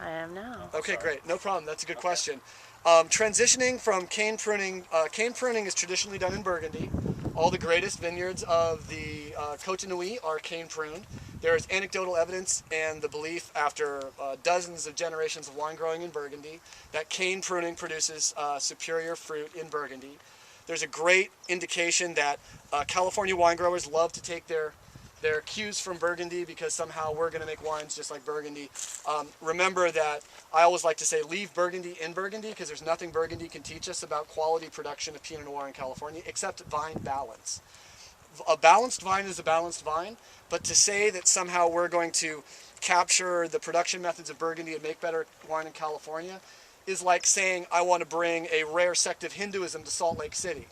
I am now. Okay, great. No problem. That's a good question. Transitioning from cane pruning is traditionally done in Burgundy. All the greatest vineyards of the Côte Nui are cane pruned. There is anecdotal evidence and the belief after dozens of generations of wine growing in Burgundy that cane pruning produces superior fruit in Burgundy. There's a great indication that California wine growers love to take their cues from Burgundy because somehow we're going to make wines just like Burgundy. Remember that I always like to say leave Burgundy in Burgundy because there's nothing Burgundy can teach us about quality production of Pinot Noir in California except vine balance. A balanced vine is a balanced vine, but to say that somehow we're going to capture the production methods of Burgundy and make better wine in California is like saying I want to bring a rare sect of Hinduism to Salt Lake City.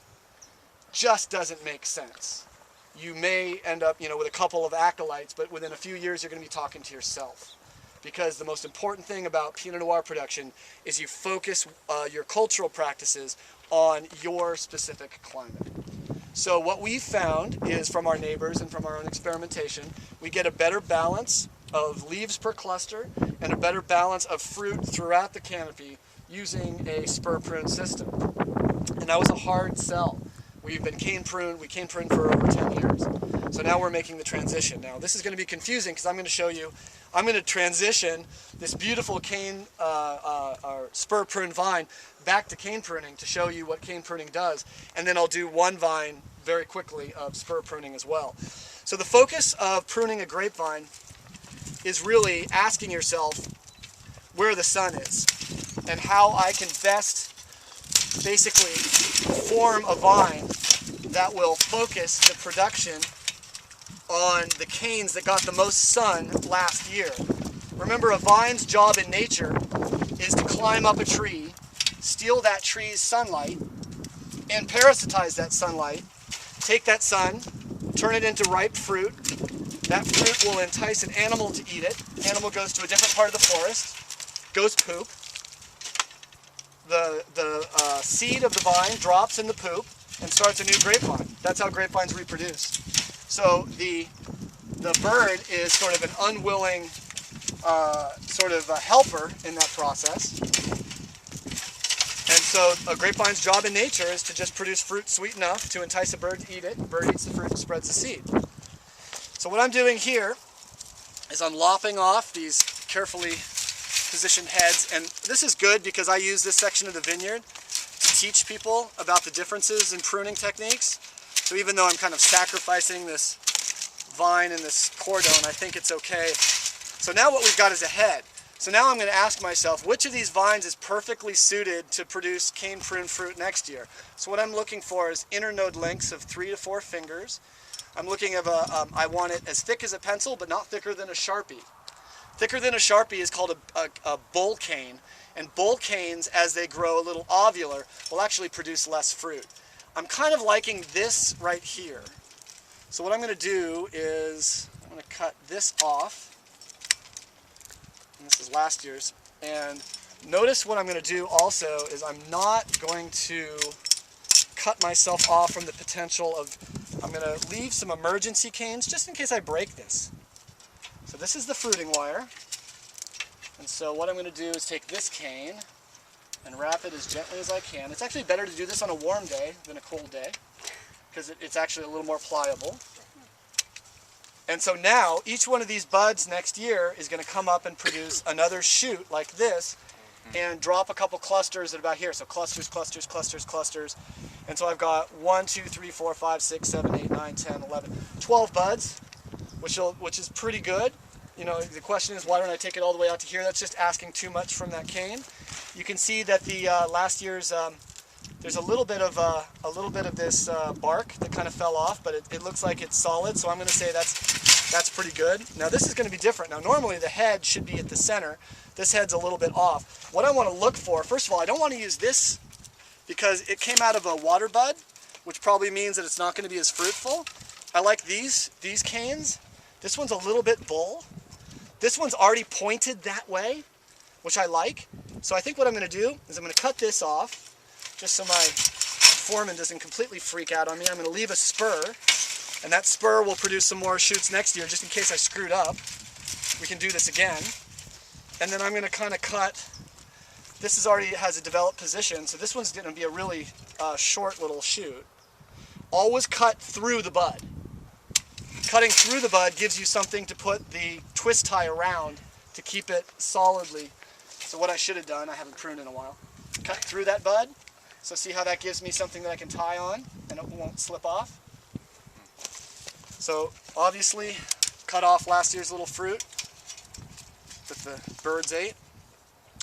Just doesn't make sense. You may end up, with a couple of acolytes, but within a few years you're going to be talking to yourself. Because the most important thing about Pinot Noir production is you focus your cultural practices on your specific climate. So what we've found is from our neighbors and from our own experimentation, we get a better balance of leaves per cluster and a better balance of fruit throughout the canopy using a spur prune system. And that was a hard sell. We've been cane pruned for over 10 years. So now we're making the transition. Now this is going to be confusing because I'm going to transition this beautiful cane or spur prune vine back to cane pruning to show you what cane pruning does. And then I'll do one vine very quickly of spur pruning as well. So the focus of pruning a grapevine is really asking yourself where the sun is and how I can best basically form a vine that will focus the production on the canes that got the most sun last year. Remember, a vine's job in nature is to climb up a tree, steal that tree's sunlight, and parasitize that sunlight, take that sun, turn it into ripe fruit. That fruit will entice an animal to eat it. Animal goes to a different part of the forest, goes poop. The seed of the vine drops in the poop and starts a new grapevine. That's how grapevines reproduce. So the bird is sort of an unwilling sort of a helper in that process. And so a grapevine's job in nature is to just produce fruit sweet enough to entice a bird to eat it. The bird eats the fruit and spreads the seed. So what I'm doing here is I'm lopping off these carefully positioned heads, and this is good because I use this section of the vineyard to teach people about the differences in pruning techniques. So even though I'm kind of sacrificing this vine and this cordon, I think it's okay. So now what we've got is a head. So now I'm going to ask myself, which of these vines is perfectly suited to produce cane prune fruit next year? So what I'm looking for is internode lengths of 3 to 4 fingers. I'm looking at I want it as thick as a pencil, but not thicker than a Sharpie. Thicker than a Sharpie is called a bull cane, and bull canes, as they grow a little ovular, will actually produce less fruit. I'm kind of liking this right here. So what I'm going to do is I'm going to cut this off. And this is last year's. And notice what I'm going to do also is I'm not going to cut myself off from the potential of, I'm going to leave some emergency canes just in case I break this. So this is the fruiting wire. And so what I'm going to do is take this cane and wrap it as gently as I can. It's actually better to do this on a warm day than a cold day because it's actually a little more pliable. And so now each one of these buds next year is going to come up and produce another shoot like this and drop a couple clusters at about here. So clusters, clusters, clusters, clusters. And so I've got 1, 2, 3, 4, 5, 6, 7, 8, 9, 10, 11, 12 buds, which is pretty good. You know, the question is, why don't I take it all the way out to here? That's just asking too much from that cane. You can see that the last year's there's a little bit of this bark that kind of fell off, but it looks like it's solid. So I'm going to say that's pretty good. Now this is going to be different. Now normally the head should be at the center. This head's a little bit off. What I want to look for, first of all, I don't want to use this because it came out of a water bud, which probably means that it's not going to be as fruitful. I like these canes. This one's a little bit bull. This one's already pointed that way, which I like. So I think what I'm going to do is I'm going to cut this off, just so my foreman doesn't completely freak out on me. I'm going to leave a spur, and that spur will produce some more shoots next year, just in case I screwed up. We can do this again. And then I'm going to kind of cut. This is already has a developed position, so this one's going to be a really short little shoot. Always cut through the bud. Cutting through the bud gives you something to put the twist tie around to keep it solidly. So what I should have done, I haven't pruned in a while, cut through that bud. So see how that gives me something that I can tie on and it won't slip off. So obviously cut off last year's little fruit that the birds ate.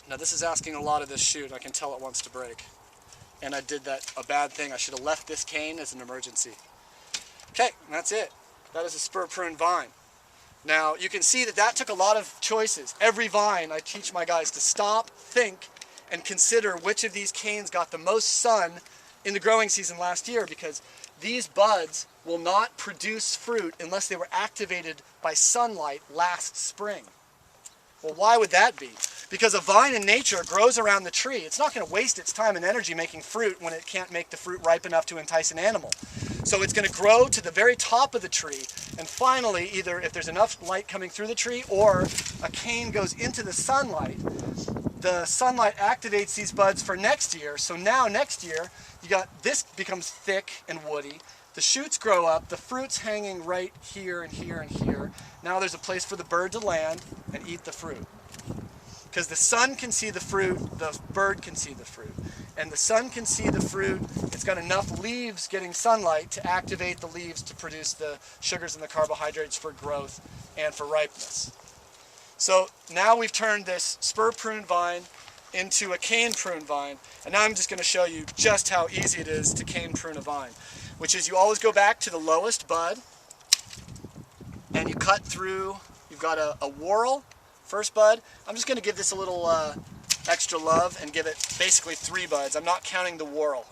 Now this is asking a lot of this shoot. I can tell it wants to break. And I did a bad thing. I should have left this cane as an emergency. Okay, that's it. That is a spur prune vine. Now you can see that took a lot of choices. Every vine I teach my guys to stop, think, and consider which of these canes got the most sun in the growing season last year, because these buds will not produce fruit unless they were activated by sunlight last spring. Well, why would that be? Because a vine in nature grows around the tree. It's not going to waste its time and energy making fruit when it can't make the fruit ripe enough to entice an animal. So it's going to grow to the very top of the tree, and finally, either if there's enough light coming through the tree or a cane goes into the sunlight activates these buds for next year. So now next year, this becomes thick and woody. The shoots grow up, the fruit's hanging right here and here and here. Now there's a place for the bird to land and eat the fruit. Because the sun can see the fruit, the bird can see the fruit. And the sun can see the fruit, it's got enough leaves getting sunlight to activate the leaves to produce the sugars and the carbohydrates for growth and for ripeness. So now we've turned this spur prune vine into a cane prune vine, and now I'm just going to show you just how easy it is to cane prune a vine, which is you always go back to the lowest bud, and you cut through. You've got a whorl, first bud. I'm just going to give this a little extra love and give it basically 3 buds. I'm not counting the whorl.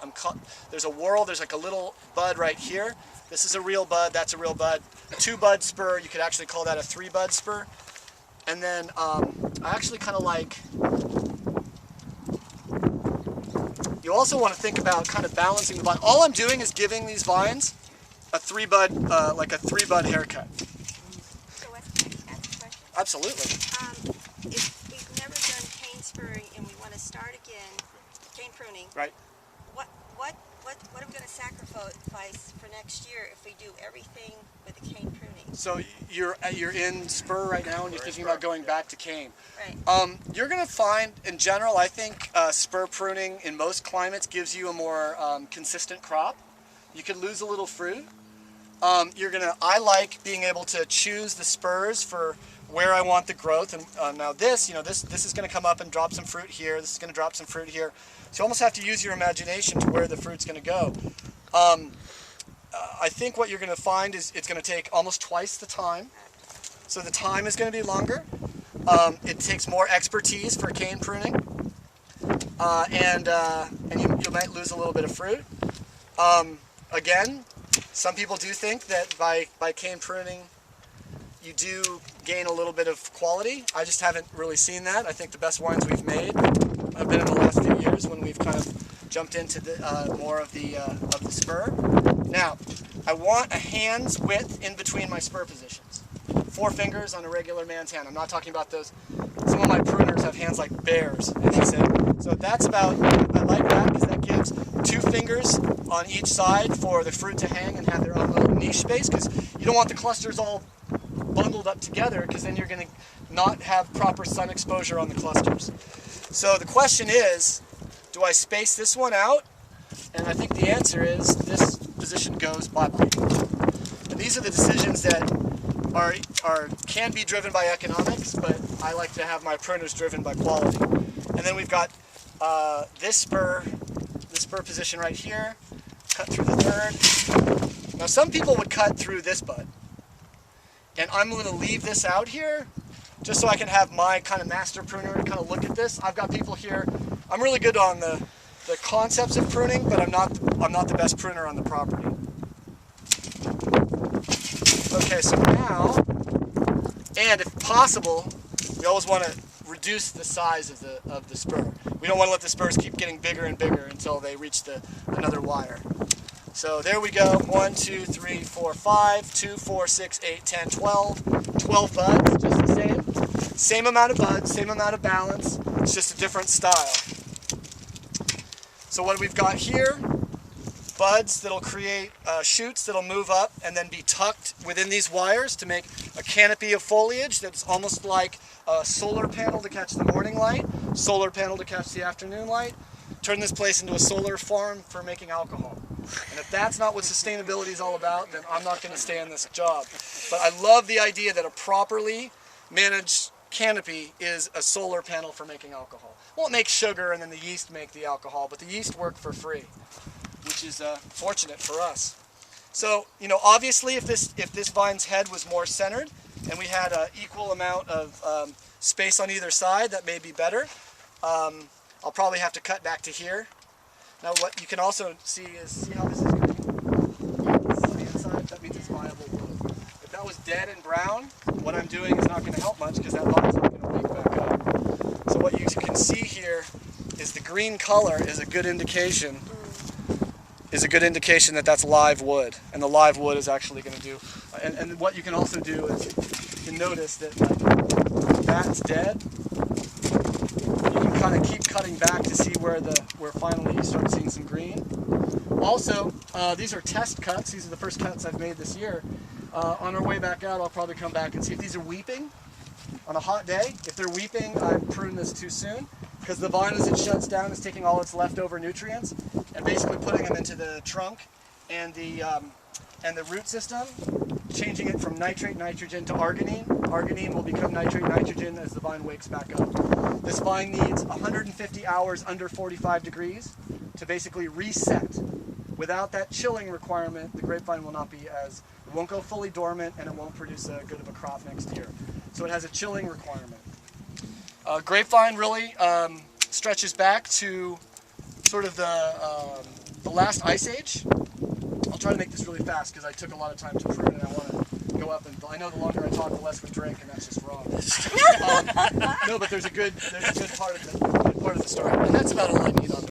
There's a whorl, there's like a little bud right here. This is a real bud, that's a real bud. A 2-bud spur, you could actually call that a 3-bud spur. And then I actually kind of like, you also want to think about kind of balancing the vine. All I'm doing is giving these vines a 3-bud, like a 3-bud haircut. So Wes, can I ask a question? Absolutely. If we've never done cane spurring and we want to start again, cane pruning, Right. What are we going to sacrifice for next year if we do everything with the cane pruning? So you're in spur right now and you're thinking about going back to cane. Right. You're going to find, in general, I think spur pruning in most climates gives you a more consistent crop. You can lose a little fruit. I like being able to choose the spurs for where I want the growth. And now this is going to come up and drop some fruit here. This is going to drop some fruit here. So you almost have to use your imagination to where the fruit's going to go. I think what you're going to find is it's going to take almost twice the time. So the time is going to be longer. It takes more expertise for cane pruning. And you might lose a little bit of fruit. Again, some people do think that by cane pruning you do gain a little bit of quality. I just haven't really seen that. I think the best wines we've made have been in the last few years when we've kind of jumped into more of the spur. Now, I want a hand's width in between my spur positions. 4 fingers on a regular man's hand. I'm not talking about those. Some of my pruners have hands like bears, as they say. So that's about, I like that because that gives 2 fingers on each side for the fruit to hang and have their own little niche space, because you don't want the clusters all bundled up together, because then you're going to not have proper sun exposure on the clusters. So the question is, do I space this one out? And I think the answer is this position goes bye-bye. And these are the decisions that can be driven by economics, but I like to have my pruners driven by quality. And then we've got this spur position right here, cut through the 3rd. Now some people would cut through this bud, and I'm going to leave this out here just so I can have my kind of master pruner kind of look at this. I've got people here. I'm really good on the concepts of pruning, but I'm not the best pruner on the property. Okay, so now, and if possible, we always want to reduce the size of the spur. We don't want to let the spurs keep getting bigger and bigger until they reach another wire. So there we go. 1, 2, 3, 4, 5, 2, 4, 6, 8, 10, 12. 12 buds, just the same. Same amount of buds, same amount of balance. It's just a different style. So what we've got here, buds that'll create shoots that'll move up and then be tucked within these wires to make a canopy of foliage that's almost like a solar panel to catch the morning light, solar panel to catch the afternoon light. Turn this place into a solar farm for making alcohol. And if that's not what sustainability is all about, then I'm not going to stay in this job. But I love the idea that a properly managed canopy is a solar panel for making alcohol. Well, it makes sugar and then the yeast make the alcohol, but the yeast work for free, which is fortunate for us. So, you know, obviously if this vine's head was more centered and we had an equal amount of space on either side, that may be better. I'll probably have to cut back to here. Now what you can also see is, see how this is green? On the inside, that means it's viable wood. If that was dead and brown, what I'm doing is not going to help much because that vine's not going to wake back up. So what you can see here is the green color is a good indication that that's live wood, and the live wood is actually going to do. And what you can also do is you can notice that like that's dead. You can kind of keep cutting back to see where finally you start seeing some green. Also, these are test cuts. These are the first cuts I've made this year. On our way back out, I'll probably come back and see if these are weeping on a hot day. If they're weeping, I prune this too soon because the vine, as it shuts down, is taking all its leftover nutrients and basically putting them into the trunk and the root system, changing it from nitrate nitrogen to arginine. Arginine will become nitrate nitrogen as the vine wakes back up. This vine needs 150 hours under 45 degrees to basically reset. Without that chilling requirement, the grapevine will not be it won't go fully dormant and it won't produce a good of a crop next year. So it has a chilling requirement. Grapevine really stretches back to sort of the last ice age. I'll try to make this really fast because I took a lot of time to prune and I want to go up, and I know the longer I talk, the less we drink, and that's just wrong. No, but there's a good part of the story, and that's about all I need on